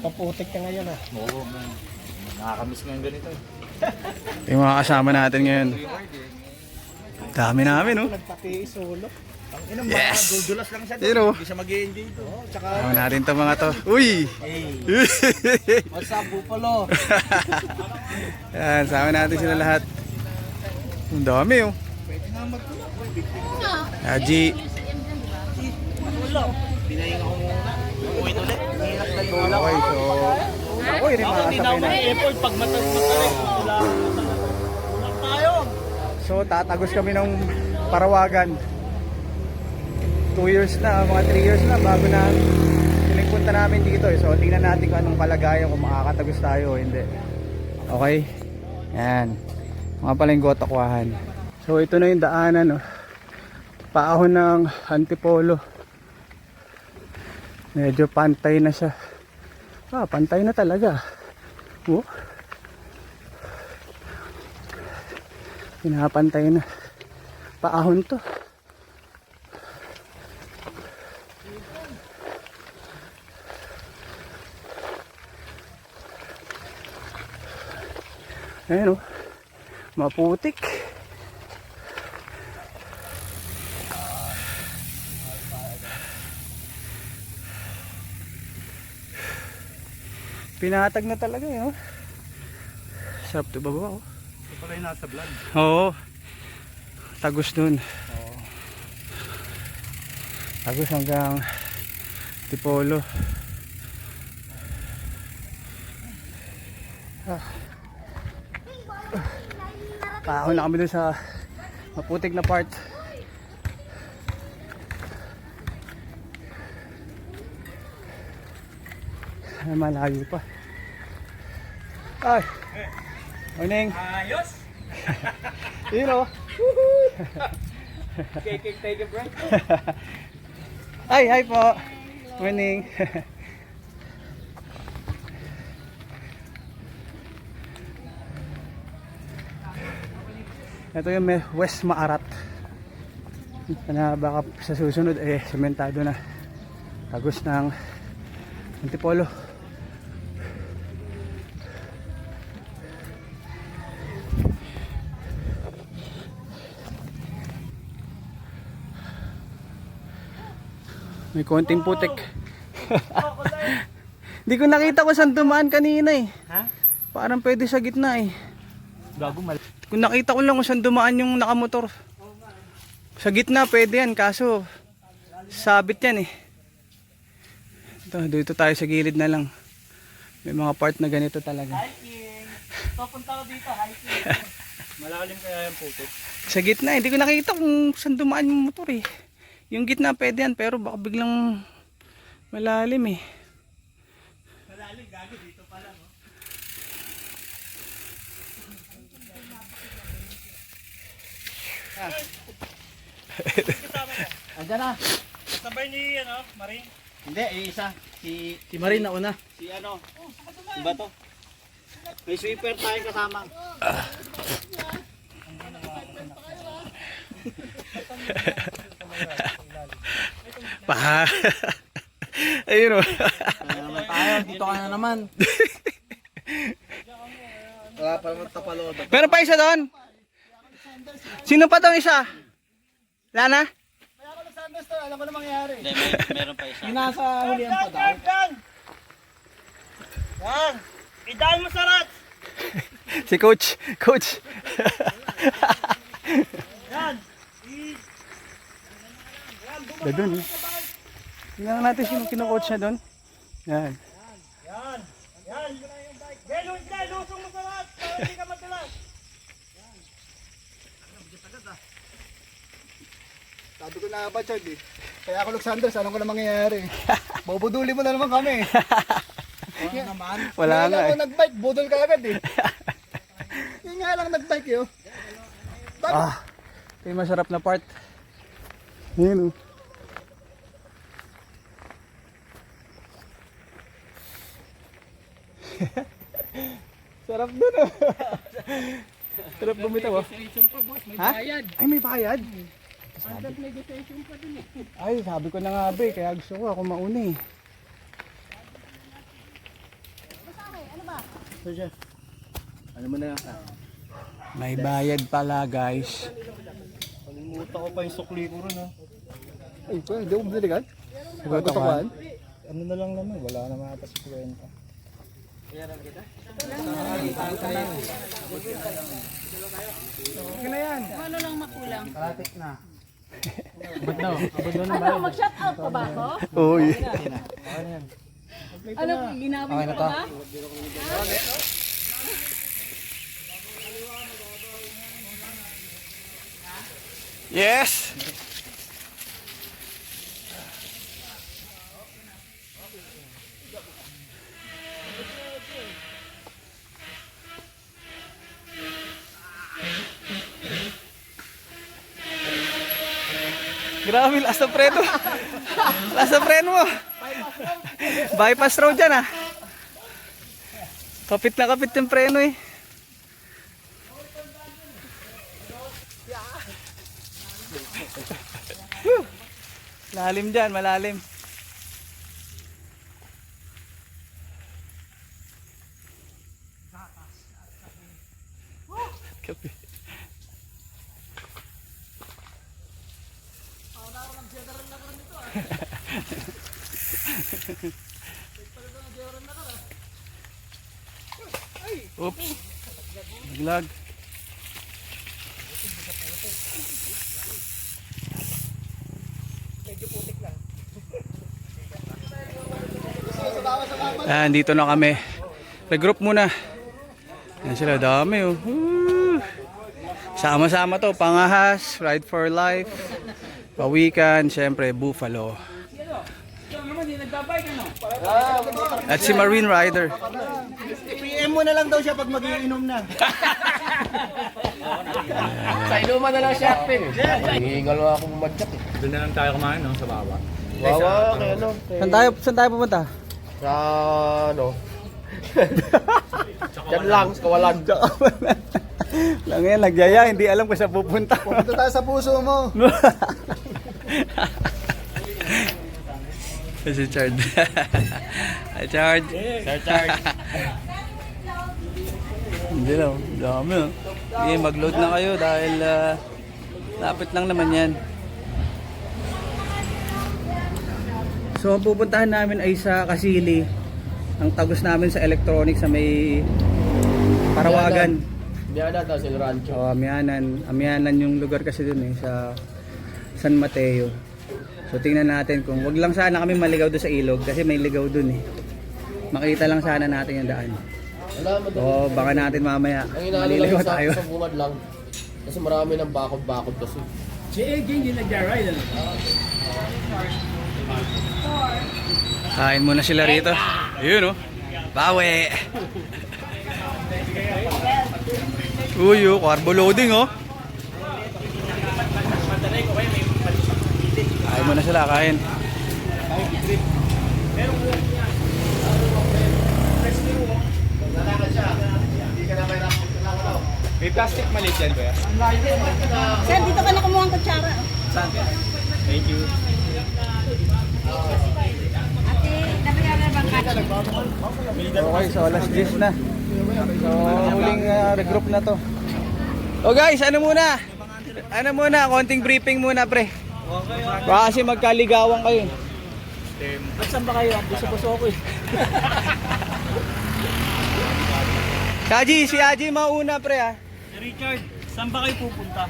Paputik ka ngayon ah. Oo, man. Nakakamiss ngayon ganito eh. Yung mga kasama natin ngayon. Dami namin, oh. Nagpatiis ulo. Ang inang Yes! baka dudulas lang siya Yun, doon. oh. Hindi siya mag-i-enjoy doon. Oh, tsaka Kasama natin to mga to. Uy! Hey, what's up, Bupalo? Yan, sama natin sila lahat. Ang dami, oh. Haji. pinahinga ko muna. Umuwi ulit. Hirap na yung ulam. Okay, so... Ako, yun yung mga Hindi na kasabay ako may na. effort pag matarik. Wala tayo. So, tatagos kami ng Parawagan. 2 years na, mga 3 years na bago na huling punta namin dito eh. So, tingnan natin kung anong kalagayan, kung makakatagos tayo o hindi. Okay? Yan. Mga pala yung Gotakwahan. So, ito na yung daanan, oh. Paahon ng Antipolo. Medyo pantay na siya. Ah, pantay na talaga. Oh. Pinapantay na. Paahon to. Ayan, oh. Maputik. Pinatag na talaga eh, oh. Sarap to baba, oh. Ito pala yung nasa vlog. Oo. Tagos dun. Tagos hanggang Tipolo. Paahon na kami dun sa maputik na part. Ay, malayo pa. Ay! Morning! Ayos! Yun, oh. Take a break. Ay, hi po. Morning. Ito yung West Maarat. Na baka sa susunod eh sementado na. Tagos ng Antipolo. May konting putik. Hindi ko nakita kung saan dumaan kanina eh. Ha? Parang pwede sa gitna eh. Gago mal. Kung nakita ko lang kung saan dumaan yung nakamotor. Sa gitna pwede yan, kaso sabit yan eh. Dito tayo sa gilid na lang. May mga part na ganito talaga. Hiking. Papunta ko dito, hiking. Malalim kaya yung putik. Sa gitna, hindi ko nakita kung saan dumaan yung motor eh. Yung gitna pwede yan, pero baka biglang malalim eh. Malalim, gago dito pala, no? Andiyan na. Sabay ni, ano, Maring? Hindi, isa. Si Marin na una. Si ano? Iba to? May sweeper tayong kasama. Pa. Ayun oh. naman tayo, dito ka na naman. Wala pa naman tapalodo. Meron pa isa doon? Sino pa tong isa? Wala na? Alam ko na mangyayari. Hindi, meron pa isa. Yung nasa hulihan pa daw. Yan! Idaan mo sa rat! Si coach. Coach. Yan! Doon eh. Tingnan natin sino kino-coach na doon. Yan. Yan! Yan! Yan! Lusong mo sa rat! Para hindi ka matulas! Sabi ko na ba, Chad eh. Kaya ako, Alexander, alam ko na mangyayari. Bubuduli mo na naman kami. Wala naman. Wala nga ako eh. nag-bike, budol ka agad eh. Yung nga lang nag-bike yun. Ah. Ito yung masarap na part. Yan oh. Sarap dun oh. Sarap bumitaw oh. Ha? Ay may bayad. Ay sabi ko na nga ba eh, kaya gusto ko ako mauna eh. So dyan. Ano mo na lang? May bayad pala guys. Kalimutan ko pa yung sukli ko ron ha. Ay, hindi ko biniligan. Tutukan. Ano na lang naman, wala naman ata sa kwenta. Ano lang makulang? Kalatik na. Ano, mag-shout out pa ba ako? Uy. Ano, ginawin ko pa ba? Yes! Grabe, lakas ng preno. Lakas ng preno mo. Bypass road dyan ah. Kapit na kapit yung preno eh. Malalim dyan, malalim. Kapit. Oops. Naglag. Dito na kami. Regroup muna. Yan sila, dami oh. Woo! Sama-sama to, pangahas, ride for life, pawikan, syempre buffalo. At si Marine Rider. PM mo na lang daw siya pag magiinom na. Sa inuman na lang siya, Pin. Hihingal mo ako mag-chat eh. Doon na lang tayo kumain no, sa baba. Wawa, kaya ano. Saan tayo pupunta? Sa ano. Diyan lang, sa kawalan. Lang yan, nagyaya, hindi alam kung saan pupunta. Pupunta tayo sa puso mo. Si Chard. Hi Chard. Sir Charles. Hindi lang, dami oh. Sige, mag-load na kayo dahil lapit lang naman yan. So ang pupuntahan namin ay sa Kasili. Ang tagos namin sa electronics sa may Parawagan. Biyana daw sa Rancho. Amianan yung lugar kasi dun eh, sa San Mateo. So tingnan natin kung wag lang sana kami maligaw doon sa ilog kasi may ligaw dun eh. Makita lang sana natin yung daan. Wala mo doon. O baka natin mamaya Ang inaano lang maliligaw sa, tayo. sa bungad lang. Kasi marami ng bakod-bakod kasi. Kain muna sila rito. Ayun oh. Bawi. Uy, oh, carbo loading oh. Kain muna sila, kain. May plastic maliit yan ba? Sir, dito ka na kumuha ng kutsara. Thank you. Ate, nabigyan bang ka? Okay, so last dish na. So huling regroup na to. Oh guys, ano muna? Konting briefing muna pre. Baka kasi magkaligawan kayo. Saan ba kayo? Buso-buso ako eh. Si Aji mauna pre ha. Richard, saan ba kayo pupunta?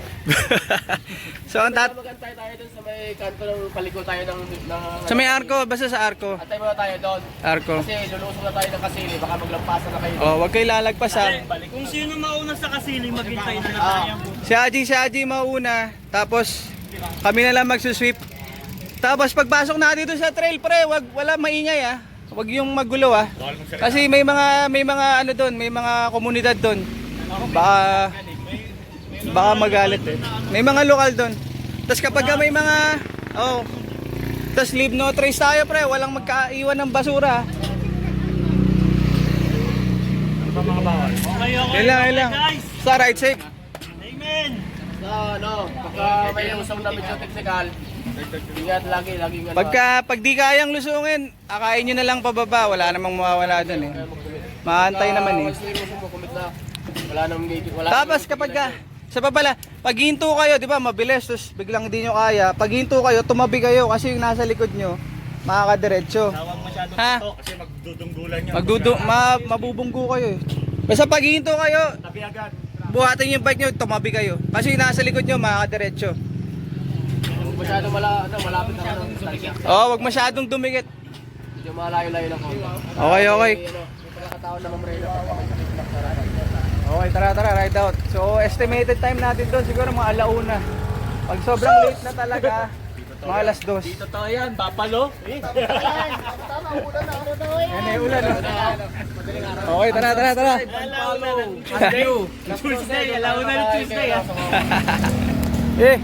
So ang Magantay tayo doon sa may kanto ng paliko tayo ng sa may arko, basta sa arko. Antay muna tayo doon. Arko. Kasi lulusong na tayo ng Kasili, baka maglampasan na kayo. Oh, wag kayo lalagpas ha. Kung sino mauna sa Kasili, maghintay na lang tayo. Si Aji mauna, tapos kami na lang magsusweep. Tapos pagpasok natin dito sa trail pre, wala maingay ah. Wag yung magulo ah. Kasi may mga ano doon, may mga komunidad doon. Baka magalit eh. May mga lokal doon. Tapos kapag may mga tapos leave no trace tayo pre, walang magkaiwan ng basura. Okay, Ilang. guys. Sa ride safe. Amen. Sa ano, pagka may usap na medyo technical, ingat laging ano. Pag di kayang lusungin, akain nyo na lang pababa, wala namang mawawala doon eh. Kaya magkumit. Maantay naman eh. Once na ilusong mo, kumit na. Wala nang wala. Tapos kapag sa pabala, pag hinto kayo, di ba, mabilis, tapos biglang hindi nyo kaya. Pag hinto kayo, tumabi kayo kasi yung nasa likod nyo, makakadiretso. Tawag masyadong Ha? totoo kasi magdudunggulan nyo. Mabubunggo kayo eh. Basta pag hinto kayo, Tabi agad. buhatin yung bike nyo, tumabi kayo. Kasi yung nasa likod nyo, makakadiretso. Huwag masyado malapit na ng distansya. Oo, wag masyadong dumikit. Medyo malayo-layo lang ako. Okay, okay. May pagkakataon na mamrelo pa may sakit lang sa ride. Okay, tara, ride out. So, estimated time natin doon, siguro mga alauna. Pag sobrang late na talaga, mga alas 2. Totoo yan, Bapalo. Tama, ulan na. Yan ay ulan. Okay, tara. Tuesday, alaw na ng Tuesday. Eh.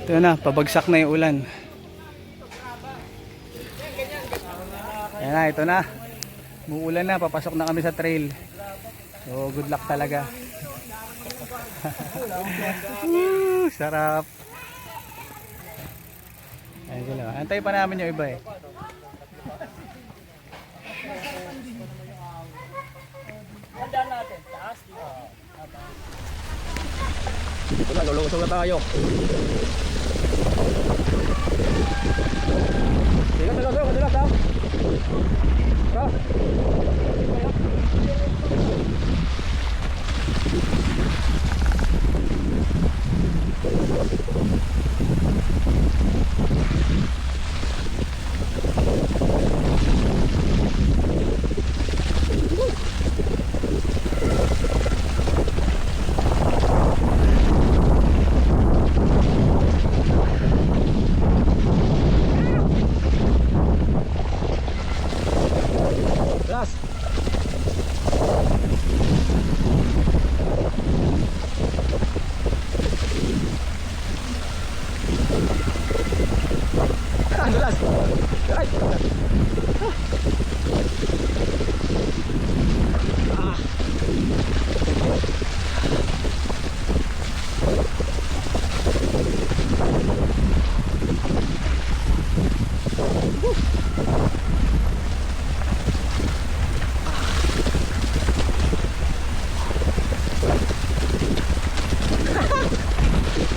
Ito na, pabagsak na yung ulan. Ayan na, ito na. Muulan na, papasok na kami sa trail. So, good luck talaga. Sarap. Ayan sila. Antay pa namin yung iba eh. Ito na, lulusong na tayo. Sige, daw.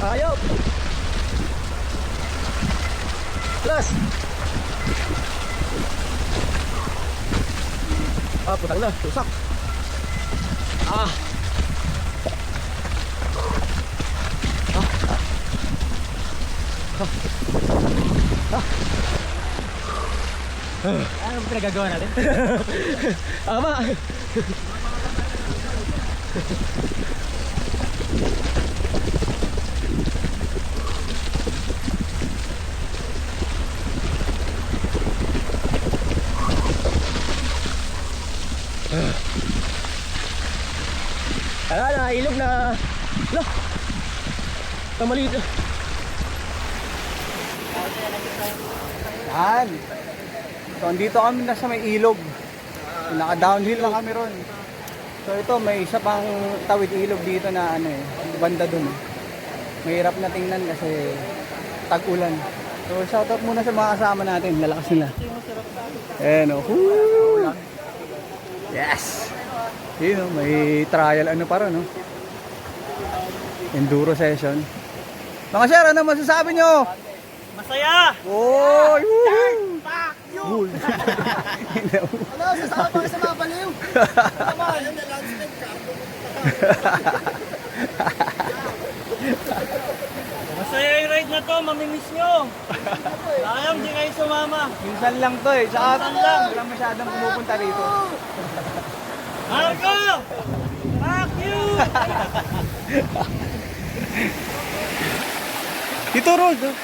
Ayaw! Plus! Ah, putang na, tusak! Ah! Ano ba pinagagawa natin? Ama! Ala na, ilog na. Ala. Tamaliit. Yan. So, andito kami na sa may ilog. Naka-downhill lang kami ron. So, ito, may isa pang tawid ilog dito na ano eh, banda dun. Mahirap na tingnan kasi tag-ulan. So, shoutout muna sa mga kasama natin. Lalakas nila. Ayan o. Woo! Yes! Yun o, may trial ano para no? Enduro session. Mga sir, ano masasabi nyo? Masaya! Oy! Woo! Fuck you! Cool. Ano, sasama ka sa mga baliw. Tama, yun na lang spend ka. Masaya yung ride na to, mamimiss nyo. Sayang di kayo sumama. Minsan lang to eh. Tsaka Minsan lang. walang masyadong pumupunta rito. Marco! Fuck you! Dito road. Oh.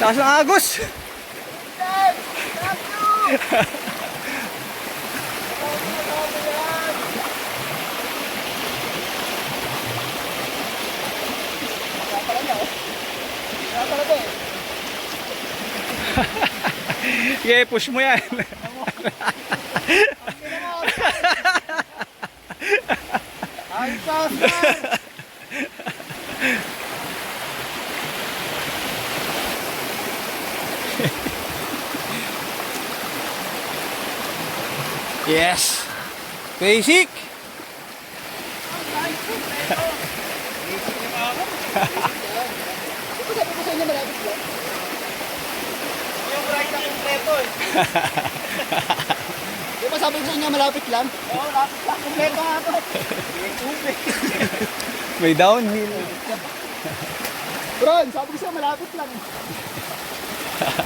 Takas ng agos. Sige, push mo yan. Ay, Oscar! Yes. Basic. Sabi ko sa inyo malapit lang. Yung ride na kompleto eh. Di ba sabi ko sa inyo malapit lang? Oo, lapit lang. Kompleto nga to. May downhill. Ron, sabi ko sa'yo malapit lang.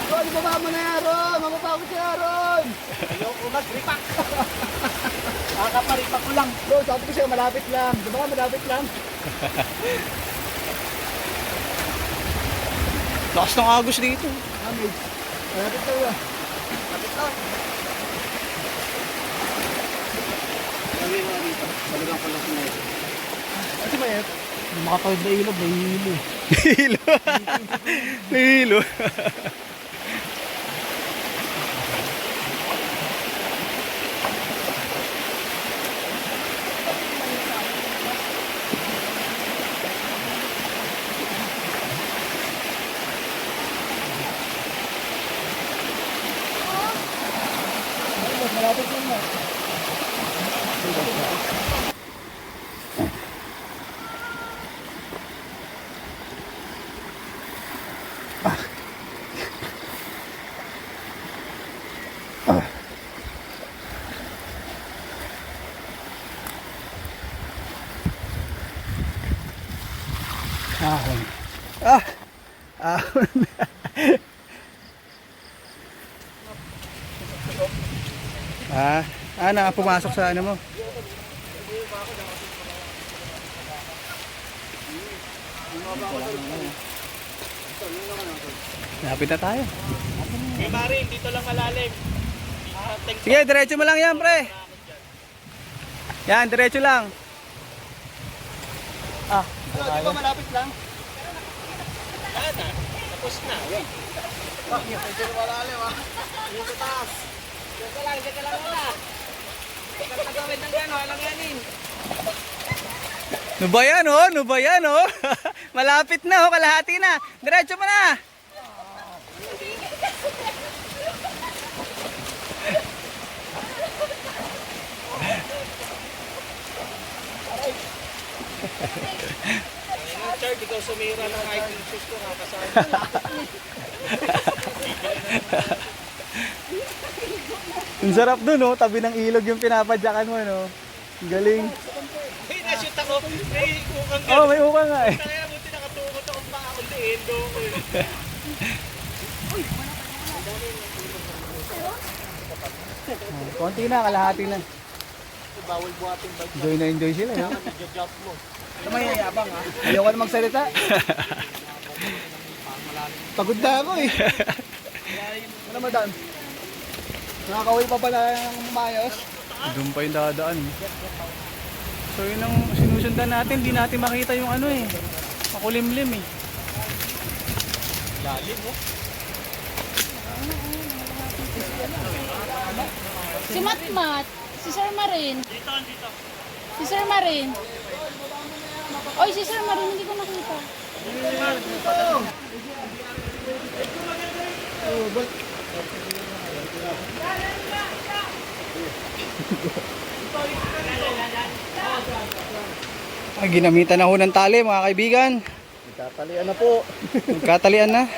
Ron, ibaba mo na yan, Ron. Mamapakot siya, Ron. Ayoko mag-repack. Nakakaparipak ko lang. Ron, sabi ko sa'yo malapit lang. Di ba malapit lang? Lakas ng agos dito. Amig. Malapit lang yan. Lapit lang. Sabi mo dito. Balikan ko lang sa net. Kasi ba yan? Makapag na ilog, may hilo. Hilo. Hilo. Malapit lang na. Ahon. Ah! Ahon. Pumasok sa ano mo? Lapit na tayo. Hey Maring, dito lang malalim. Sige, diretso mo lang yan, pre. Yan, diretso lang. Ano, di ba malapit lang? Wala na. Tapos na. Medyo malalim ah. Yung sa taas. Dito lang muna. Huwag kang nagawin ng gano'n, alanganin. Ano ba yan, oh? Ano ba yan, oh? Malapit na, oh. Kalahati na. Diretso mo na. Richard, ikaw sumira ng hiking shoes ko, kakasama. Ang sarap dun, oh. Tabi ng ilog yung pinapadyakan mo, no? Ang galing. Hey, nashoot ako. May ukang Oh, may uka nga, eh. Kaya buti nakatukot akong paa kundi endo ko eh. Konti na, kalahati na. Bawal buhatin bag. Enjoy na enjoy sila, no? Medyo-jump mo. Mayayabang ah. Ayoko na magsalita. Pagod na ako eh. Ano madam? Nakakawin pa pala ng mayos. Doon pa yung dadaan. So yun ang sinusundan natin, di natin makita yung ano eh. Makulimlim eh. Lalim mo. Si Matmat, si Sir Marin. Dito, dito. Si Sir Marin. Oy, si Sir Marin, hindi ko nakita. Ay, ginamitan na ho ng tali mga kaibigan. Tatalian na po. Magkatalian na.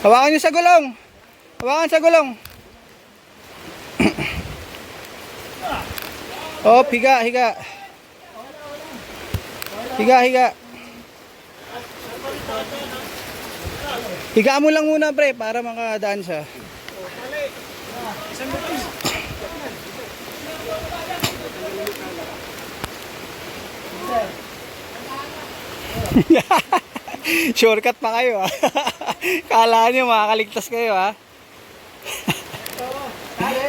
Hawakan nyo sa gulong. Hawakan sa gulong. Oh, higa, higa. Higa, higa. Higa mo lang muna, pre, para makadaan siya. Shortcut pa kayo, ha. Kala nyo makakaligtas kayo, ha. Tali.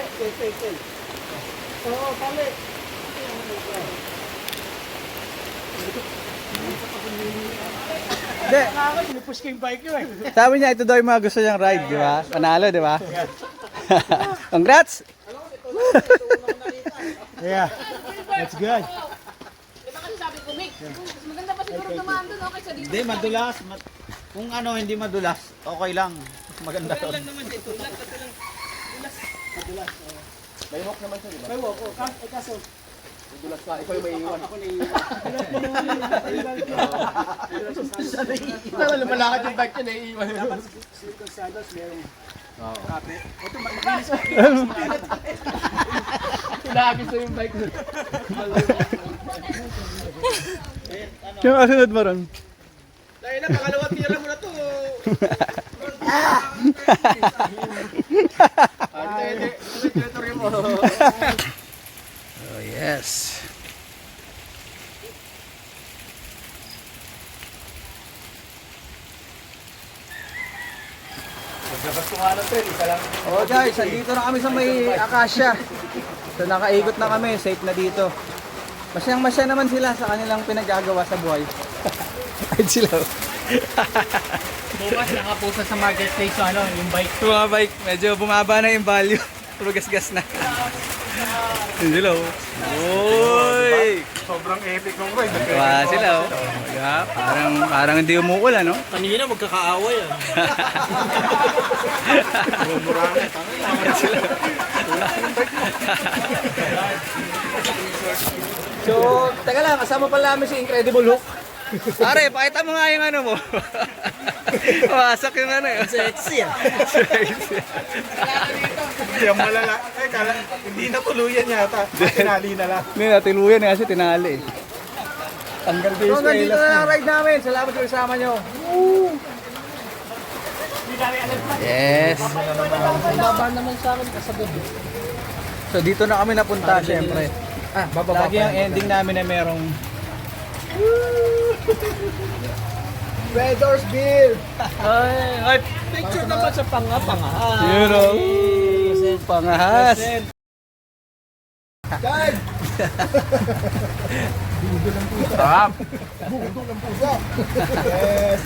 Oo, tali. Hindi. Pinupush ko yung bike nyo eh. Sabi niya, ito daw yung mga gusto niyang ride, di ba? Panalo, di ba? Congrats! Yeah. That's good. Diba kasi sabi ko, Mick, mas maganda pa siguro naman doon, okay sa dito. Hindi, madulas. Kung ano, hindi madulas, okay lang. Maganda to. Pero lumalakad yung bike niya, naiiwan. Pinakagis na yung bike niya. Yung kasunod mo ron. Dahil na, pangalawang tira mo na to. Ito yung teritoryo mo. Oh, yes. Oh guys, andito na kami sa may Acacia. So nakaikot na kami, safe na dito. Masyang-masya naman sila sa kanilang pinagagawa sa buhay. Ay sila. Bukas nakapusa sa marketplace yung yung bike. Mga bike, medyo bumaba na yung value. Tumagas-gas na. Sila oh. Uy! Sobrang epic ng ride. Diba sila oh. Yeah, parang hindi umuulan no? Kanina magkakaaway ah. So, teka lang, kasama pala namin si Incredible Hulk. Pare, pakita mo nga yung ano mo. Wasak yung ano yun. Sexy ah. Sexy. Hindi ang malala. Eh, hindi na tuluyan yata. Tinali na lang. Hindi, natiluyan kasi tinali. Tanggal din So, nandito na ang ride namin. Salamat sa kasama nyo. Yes. Baba naman sa akin kasabot. So, dito na kami napunta, syempre. Bababa Lagi ang ending namin na merong Red Horse Beer! ay, Picture naman sa panga-panga. you know, pangahas. Dad! Sarap. Yes!